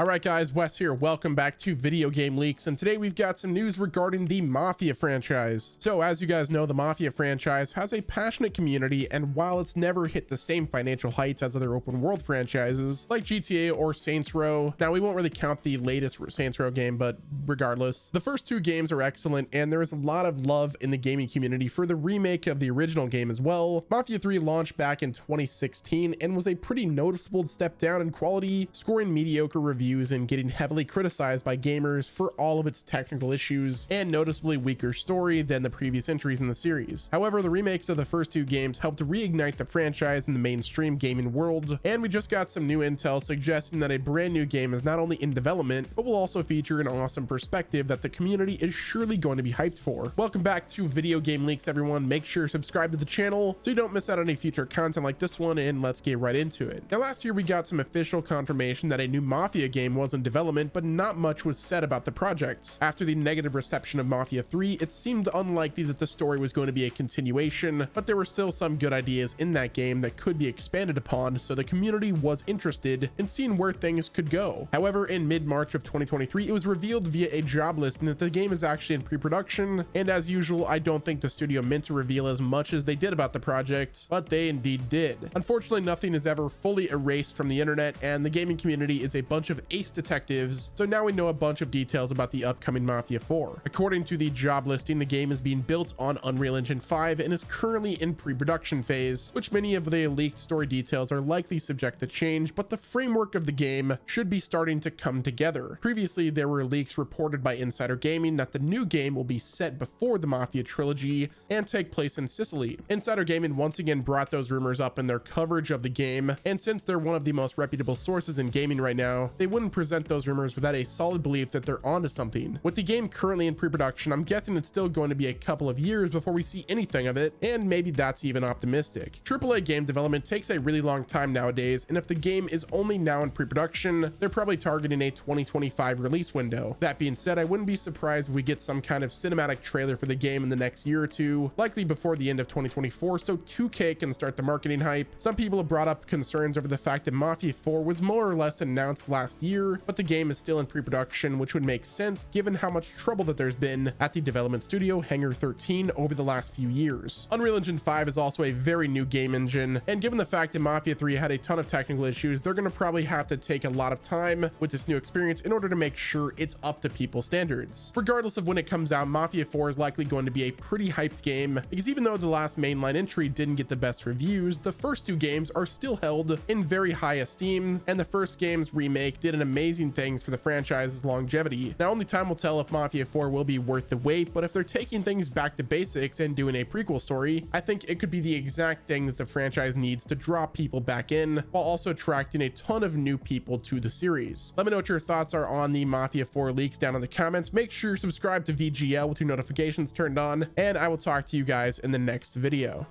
All right, guys, Wes here. Welcome back to Video Game Leaks, and today we've got some news regarding the Mafia franchise. So, as you guys know, the Mafia franchise has a passionate community, and while it's never hit the same financial heights as other open world franchises like GTA or Saints Row, now we won't really count the latest Saints Row game, but regardless, the first two games are excellent, and there is a lot of love in the gaming community for the remake of the original game as well. Mafia 3 launched back in 2016 and was a pretty noticeable step down in quality, scoring mediocre reviews and getting heavily criticized by gamers for all of its technical issues and noticeably weaker story than the previous entries in the series. However, the remakes of the first two games helped to reignite the franchise in the mainstream gaming world, and we just got some new intel suggesting that a brand new game is not only in development, but will also feature an awesome perspective that the community is surely going to be hyped for. Welcome back to Video Game Leaks, everyone. Make sure to subscribe to the channel so you don't miss out on any future content like this one, and let's get right into it. Now, last year we got some official confirmation that a new Mafia game was in development, but not much was said about the project. After the negative reception of Mafia 3, it seemed unlikely that the story was going to be a continuation, but there were still some good ideas in that game that could be expanded upon, so the community was interested in seeing where things could go. However, in mid-March of 2023, it was revealed via a job listing that the game is actually in pre-production, and as usual, I don't think the studio meant to reveal as much as they did about the project, but they indeed did. Unfortunately, nothing is ever fully erased from the internet, and the gaming community is a bunch of ace detectives, so now we know a bunch of details about the upcoming Mafia 4. According to the job listing, the game is being built on Unreal Engine 5 and is currently in pre-production phase, which many of the leaked story details are likely subject to change, but the framework of the game should be starting to come together. Previously, there were leaks reported by Insider Gaming that the new game will be set before the Mafia trilogy and take place in Sicily. Insider Gaming once again brought those rumors up in their coverage of the game, and since they're one of the most reputable sources in gaming right now, they wouldn't present those rumors without a solid belief that they're onto something. With the game currently in pre-production, I'm guessing it's still going to be a couple of years before we see anything of it, and maybe that's even optimistic. AAA game development takes a really long time nowadays, and if the game is only now in pre-production, they're probably targeting a 2025 release window. That being said, I wouldn't be surprised if we get some kind of cinematic trailer for the game in the next year or two, likely before the end of 2024, so 2K can start the marketing hype. Some people have brought up concerns over the fact that Mafia 4 was more or less announced last year, but the game is still in pre-production, which would make sense given how much trouble that there's been at the development studio Hangar 13 over the last few years. Unreal Engine 5 is also a very new game engine, and given the fact that Mafia 3 had a ton of technical issues, they're going to probably have to take a lot of time with this new experience in order to make sure it's up to people's standards. Regardless of when it comes out, Mafia 4 is likely going to be a pretty hyped game, because even though the last mainline entry didn't get the best reviews, the first two games are still held in very high esteem, and the first game's remake did an amazing things for the franchise's longevity. Now, only time will tell if Mafia 4 will be worth the wait, but if they're taking things back to basics and doing a prequel story, I think it could be the exact thing that the franchise needs to draw people back in, while also attracting a ton of new people to the series. Let me know what your thoughts are on the Mafia 4 leaks down in the comments. Make sure you subscribe to VGL with your notifications turned on, and I will talk to you guys in the next video.